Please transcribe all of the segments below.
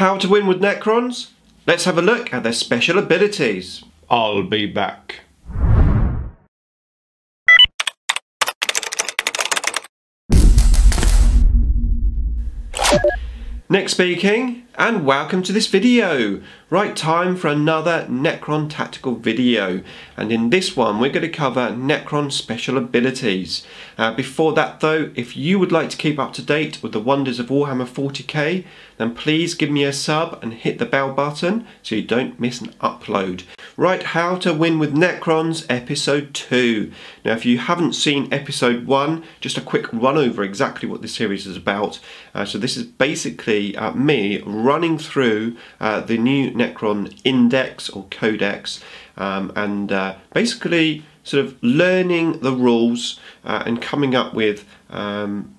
How to win with Necrons? Let's have a look at their special abilities. I'll be back. Nick speaking, and welcome to this video. Right, time for another Necron tactical video, and in this one we're going to cover Necron special abilities. Before that though, if you would like to keep up to date with the wonders of Warhammer 40k, then please give me a sub and hit the bell button so you don't miss an upload. Right, How to Win with Necrons episode 2. Now if you haven't seen episode 1, just a quick run over exactly what this series is about. So this is basically me running through the new Necron index or codex and basically sort of learning the rules and coming up with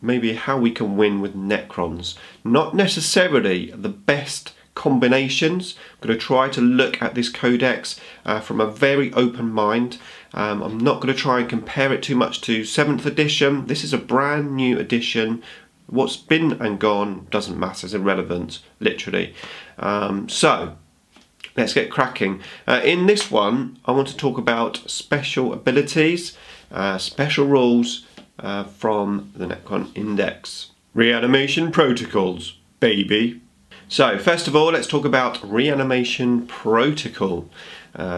maybe how we can win with Necrons. Not necessarily the best combinations. I'm going to try to look at this codex from a very open mind. I'm not going to try and compare it too much to 7th edition. This is a brand new edition. What's been and gone doesn't matter, it's irrelevant, literally. So let's get cracking. In this one I want to talk about special abilities, special rules from the Necron index. Reanimation protocols, baby. So first of all, let's talk about Reanimation Protocol.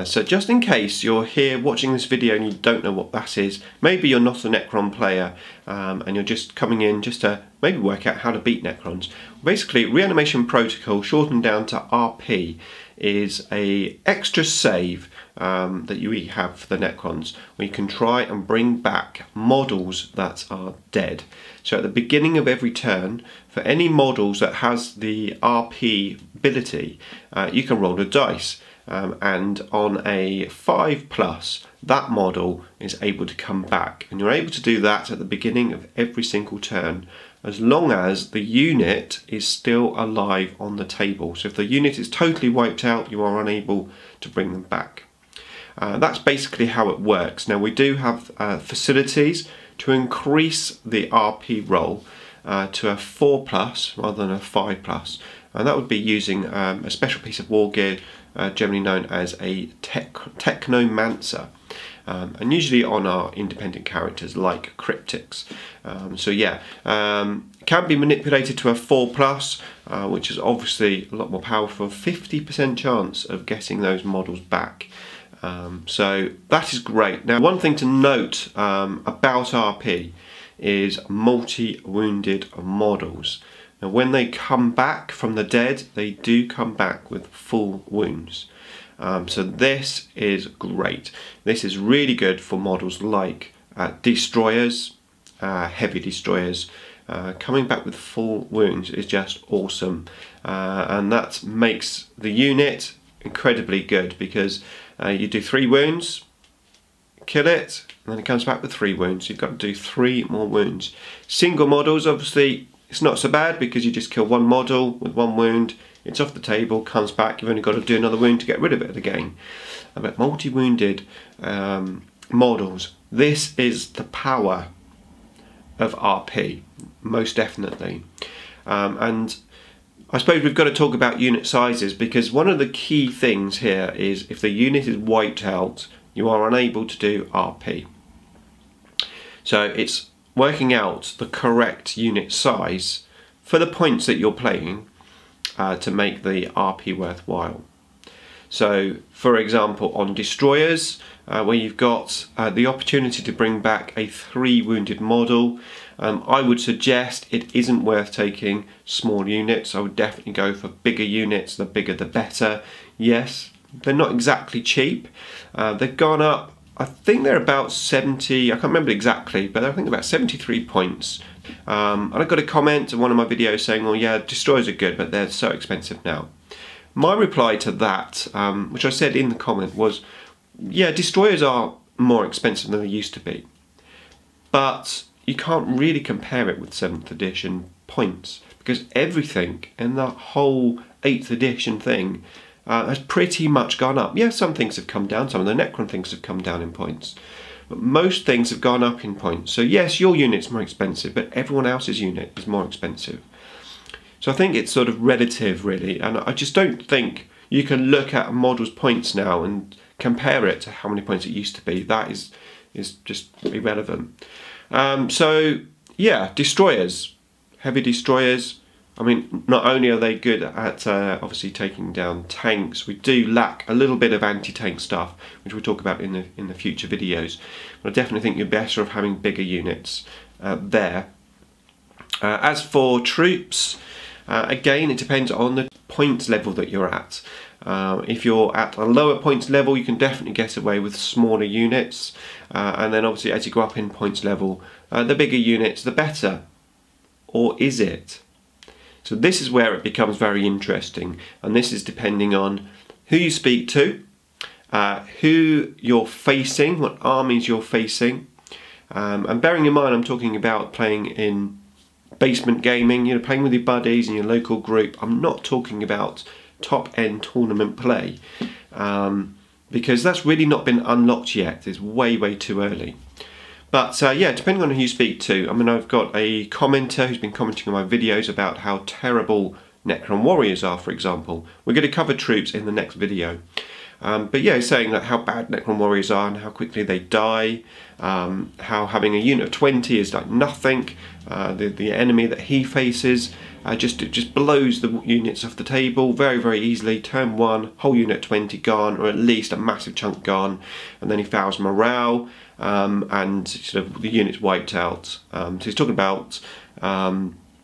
So just in case you're here watching this video and you don't know what that is, maybe you're not a Necron player and you're just coming in just to maybe work out how to beat Necrons. Basically, Reanimation Protocol, shortened down to RP, is a extra save that you have for the Necrons, where you can try and bring back models that are dead. So at the beginning of every turn, for any models that has the RP ability, you can roll a dice. And on a 5+, that model is able to come back, and you're able to do that at the beginning of every single turn, as long as the unit is still alive on the table. So if the unit is totally wiped out, you are unable to bring them back. That's basically how it works. Now we do have facilities to increase the RP roll to a 4+ rather than a 5+, and that would be using a special piece of war gear generally known as a Technomancer, and usually on our independent characters like Cryptics. So yeah, can be manipulated to a 4+, which is obviously a lot more powerful. 50% chance of getting those models back. So that is great. Now one thing to note about RP is multi-wounded models. Now when they come back from the dead, they do come back with full wounds. So this is great. This is really good for models like destroyers, heavy destroyers. Coming back with full wounds is just awesome. And that makes the unit incredibly good, because you do 3 wounds, kill it, and then it comes back with 3 wounds. You've got to do 3 more wounds. Single models, obviously, it's not so bad because you just kill 1 model with 1 wound, it's off the table, comes back, you've only got to do another wound to get rid of it again. But multi-wounded models, this is the power of RP, most definitely. And I suppose we've got to talk about unit sizes, because one of the key things here is if the unit is wiped out, you are unable to do RP. So it's working out the correct unit size for the points that you're playing to make the RP worthwhile. So for example, on destroyers, where you've got the opportunity to bring back a 3 wounded model, I would suggest it isn't worth taking small units. I would definitely go for bigger units. The bigger the better. Yes, they're not exactly cheap. They've gone up, I think they're about 70, I can't remember exactly, but I think about 73 points. And I got a comment in one of my videos saying, well yeah, destroyers are good, but they're so expensive now. My reply to that, which I said in the comment, was yeah, destroyers are more expensive than they used to be, but you can't really compare it with 7th edition points, because everything in the whole 8th edition thing has pretty much gone up. Yeah, some things have come down, some of the Necron things have come down in points, but most things have gone up in points. So yes, your unit's more expensive, but everyone else's unit is more expensive. So I think it's sort of relative really, and I just don't think you can look at a model's points now and compare it to how many points it used to be. That is just irrelevant. So yeah, destroyers, heavy destroyers. I mean, not only are they good at obviously taking down tanks, we do lack a little bit of anti-tank stuff, which we'll talk about in the future videos. But I definitely think you're better off having bigger units there. As for troops, again, it depends on the points level that you're at. If you're at a lower points level, you can definitely get away with smaller units, and then obviously as you go up in points level, the bigger units the better. Or is it? So this is where it becomes very interesting, and this is depending on who you speak to, who you're facing, what armies you're facing, and bearing in mind I'm talking about playing in basement gaming, you know, playing with your buddies in your local group. I'm not talking about top-end tournament play, because that's really not been unlocked yet. It's way too early. But yeah, depending on who you speak to. I mean, I've got a commenter who's been commenting on my videos about how terrible Necron warriors are, for example. We're going to cover troops in the next video. But yeah, he's saying that how bad Necron warriors are and how quickly they die, how having a unit of 20 is like nothing. The enemy that he faces just blows the units off the table very easily. Turn 1, whole unit 20 gone, or at least a massive chunk gone, and then he fouls morale, and sort of the unit's wiped out. So he's talking about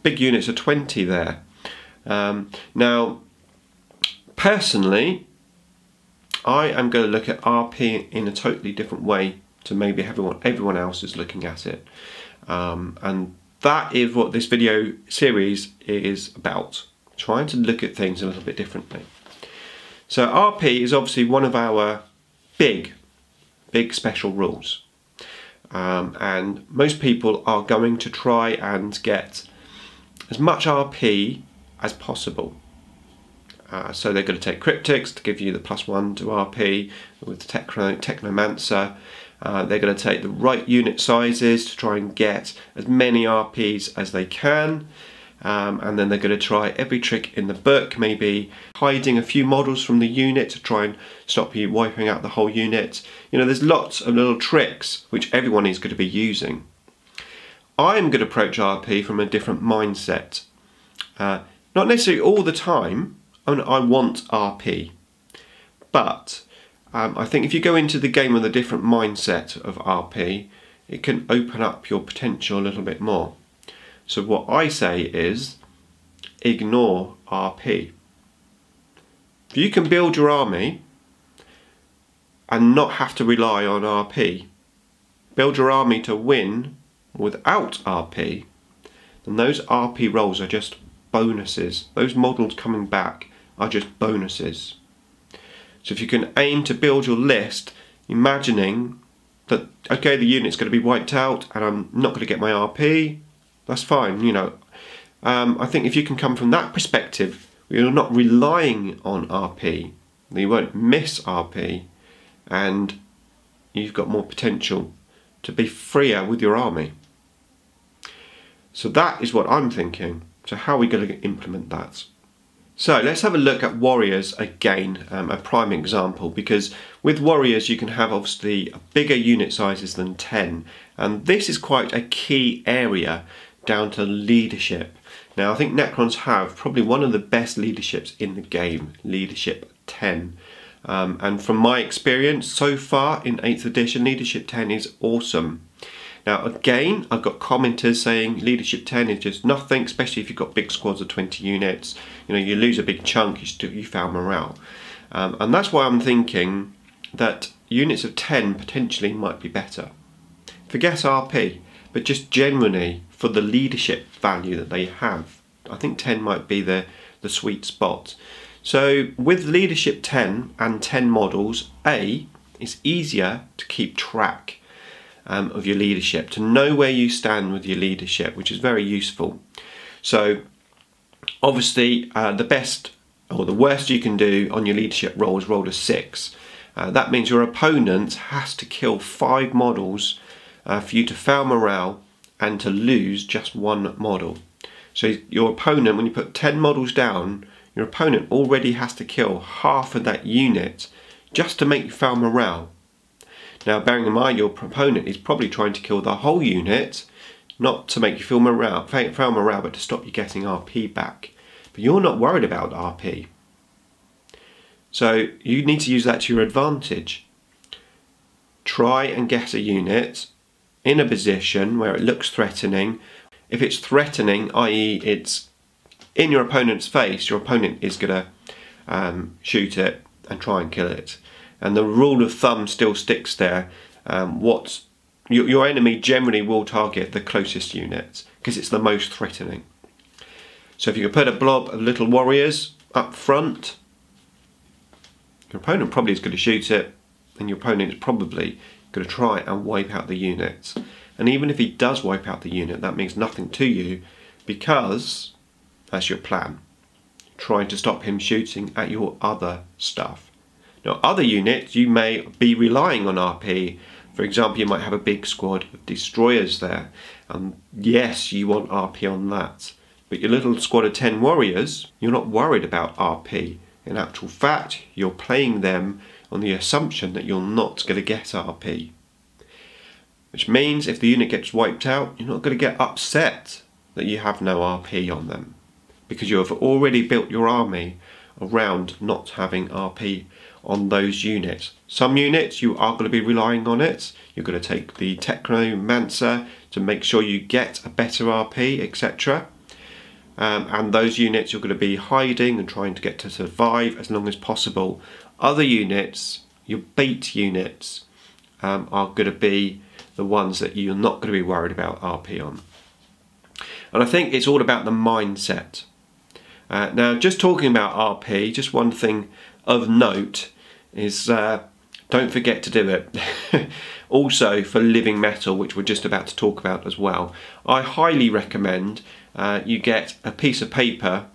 big units of 20 there. Now, personally, I am going to look at RP in a totally different way to maybe everyone else is looking at it, and that is what this video series is about, trying to look at things a little bit differently. So RP is obviously one of our big special rules, and most people are going to try and get as much RP as possible. So they're going to take cryptics to give you the +1 to RP with Technomancer. They're going to take the right unit sizes to try and get as many RPs as they can, and then they're going to try every trick in the book, maybe hiding a few models from the unit to try and stop you wiping out the whole unit. You know, there's lots of little tricks which everyone is going to be using. I'm going to approach RP from a different mindset. Not necessarily all the time. I want RP, but I think if you go into the game with a different mindset of RP, it can open up your potential a little bit more. So what I say is, ignore RP. If you can build your army and not have to rely on RP, build your army to win without RP, then those RP rolls are just bonuses. Those models coming back are just bonuses. So if you can aim to build your list imagining that, okay, the unit's going to be wiped out and I'm not going to get my RP, that's fine, you know. I think if you can come from that perspective, you're not relying on RP, you won't miss RP, and you've got more potential to be freer with your army. So that is what I'm thinking. So how are we going to implement that? So let's have a look at warriors again, a prime example, because with warriors you can have obviously bigger unit sizes than 10, and this is quite a key area down to leadership. Now I think Necrons have probably one of the best leaderships in the game, leadership 10, and from my experience so far in 8th edition, leadership 10 is awesome. Now again, I've got commenters saying leadership 10 is just nothing, especially if you've got big squads of 20 units. You know, you lose a big chunk, you foul morale. And that's why I'm thinking that units of 10 potentially might be better. Forget RP, but just generally for the leadership value that they have, I think 10 might be the sweet spot. So with leadership 10 and 10 models, it's easier to keep track of your leadership, to know where you stand with your leadership, which is very useful. So obviously the best or the worst you can do on your leadership roll is roll a 6. That means your opponent has to kill 5 models for you to fail morale and to lose just 1 model. So your opponent, when you put 10 models down, your opponent already has to kill half of that unit just to make you fail morale. Now, bearing in mind your opponent is probably trying to kill the whole unit, not to make you fail morale, but to stop you getting RP back. But you're not worried about RP. So you need to use that to your advantage. Try and get a unit in a position where it looks threatening. If it's threatening, i.e. it's in your opponent's face, your opponent is going to shoot it and try and kill it. And the rule of thumb still sticks there. Your enemy generally will target the closest units because it's the most threatening. So if you can put a blob of little warriors up front, your opponent probably is going to shoot it, and your opponent is probably going to try and wipe out the units. And even if he does wipe out the unit, that means nothing to you because that's your plan. Trying to stop him shooting at your other stuff. Now, other units, you may be relying on RP. For example, you might have a big squad of destroyers there. And yes, you want RP on that. But your little squad of 10 warriors, you're not worried about RP. In actual fact, you're playing them on the assumption that you're not going to get RP. Which means if the unit gets wiped out, you're not going to get upset that you have no RP on them. Because you have already built your army around not having RP on those units. Some units you are going to be relying on it. You're going to take the Technomancer to make sure you get a better RP, etc. And those units you're going to be hiding and trying to get to survive as long as possible. Other units, your bait units, are going to be the ones that you're not going to be worried about RP on. And I think it's all about the mindset. Now, just talking about RP, just one thing of note is don't forget to do it. Also for living metal, which we're just about to talk about as well, I highly recommend you get a piece of paper,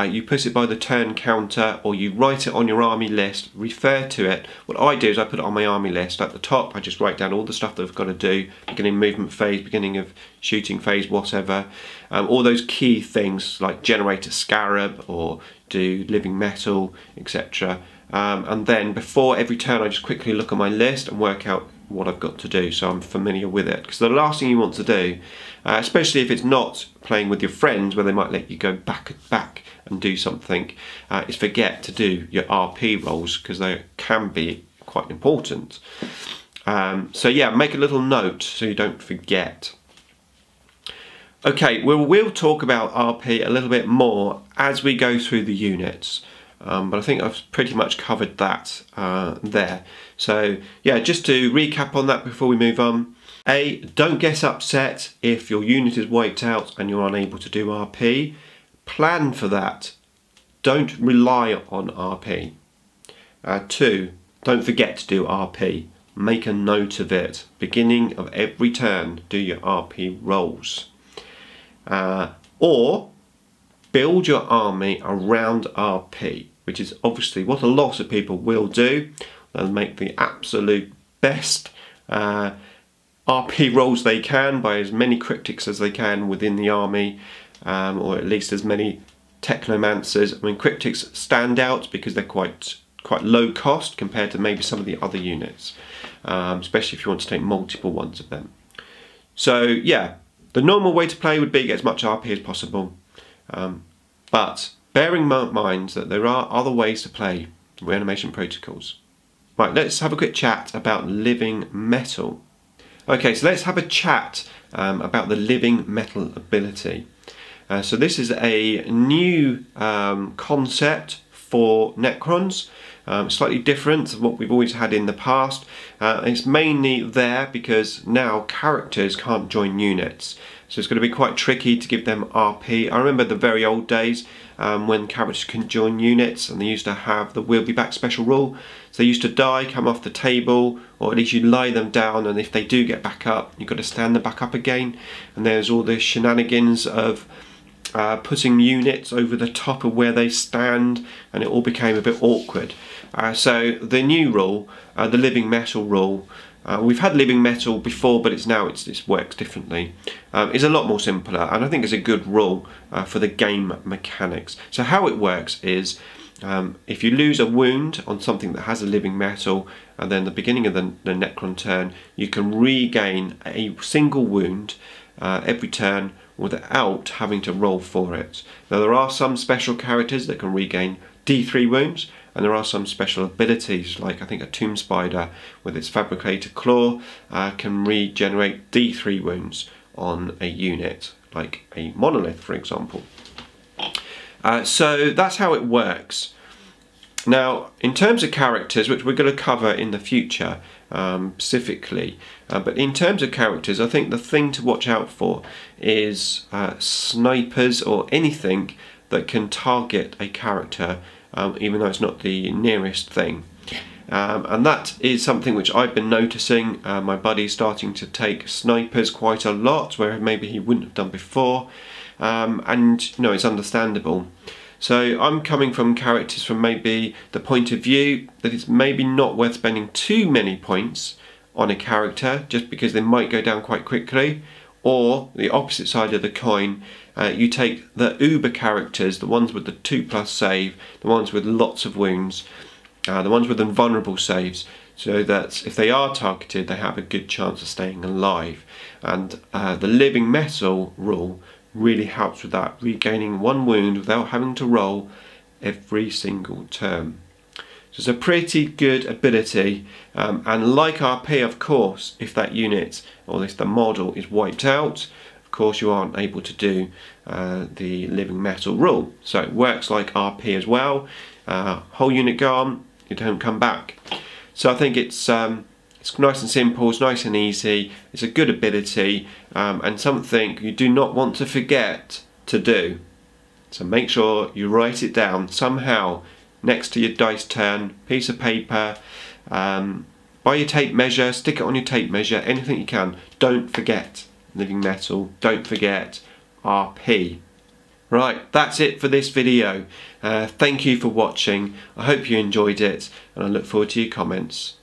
you put it by the turn counter, or you write it on your army list, refer to it. What I do is I put it on my army list. At the top I just write down all the stuff that I've got to do, beginning movement phase, beginning of shooting phase, whatever. All those key things like generate a scarab or do living metal, etc. And then before every turn I just quickly look at my list and work out what I've got to do so I'm familiar with it. Because the last thing you want to do, especially if it's not playing with your friends where they might let you go back and do something, is forget to do your RP rolls because they can be quite important. So yeah, make a little note so you don't forget. Okay, we'll talk about RP a little bit more as we go through the units. But I think I've pretty much covered that there. So yeah, just to recap on that before we move on. Don't get upset if your unit is wiped out and you're unable to do RP. Plan for that. Don't rely on RP. 2, don't forget to do RP. Make a note of it. Beginning of every turn, do your RP rolls. Or build your army around RP, which is obviously what a lot of people will do. They'll make the absolute best RP rolls they can by as many cryptics as they can within the army, or at least as many Technomancers. I mean, cryptics stand out because they're quite low cost compared to maybe some of the other units, especially if you want to take multiple ones of them. So yeah, the normal way to play would be get as much RP as possible, but bearing in mind that there are other ways to play Reanimation Protocols. Right, let's have a quick chat about living metal. Okay, so let's have a chat about the living metal ability. So this is a new concept for Necrons, slightly different to what we've always had in the past. It's mainly there because now characters can't join units. So it's going to be quite tricky to give them RP. I remember the very old days when characters couldn't join units and they used to have the we'll be back special rule. So they used to die, come off the table, or at least you lie them down, and if they do get back up, you've got to stand them back up again. And there's all the shenanigans of putting units over the top of where they stand, and it all became a bit awkward. So the new rule, the living metal rule, we've had living metal before, but it works differently. It's a lot more simpler, and I think it's a good rule for the game mechanics. So how it works is, if you lose a wound on something that has a living metal, and then the beginning of the Necron turn, you can regain a single wound every turn without having to roll for it. Now there are some special characters that can regain D3 wounds, and there are some special abilities, like I think a Tomb Spider with its Fabricator Claw can regenerate D3 wounds on a unit, like a Monolith for example. So that's how it works. Now, in terms of characters, which we're going to cover in the future specifically, but in terms of characters, I think the thing to watch out for is snipers or anything that can target a character, even though it's not the nearest thing. And that is something which I've been noticing. My buddy's starting to take snipers quite a lot, where maybe he wouldn't have done before, and you know, it's understandable. So I'm coming from characters from maybe the point of view that it's maybe not worth spending too many points on a character just because they might go down quite quickly, or the opposite side of the coin, you take the uber characters, the ones with the 2+ save, the ones with lots of wounds, the ones with invulnerable saves, so that if they are targeted they have a good chance of staying alive. And the living metal rule really helps with that, regaining 1 wound without having to roll every single turn. So it's a pretty good ability, and like RP, of course, if that unit or if the model is wiped out, of course you aren't able to do the living metal rule. So it works like RP as well. Whole unit gone, you don't come back. So I think it's nice and simple, it's nice and easy, it's a good ability, and something you do not want to forget to do. So make sure you write it down somehow next to your dice turn, piece of paper, buy your tape measure, stick it on your tape measure, anything you can. Don't forget living metal, don't forget RP. Right, that's it for this video. Thank you for watching, I hope you enjoyed it, and I look forward to your comments.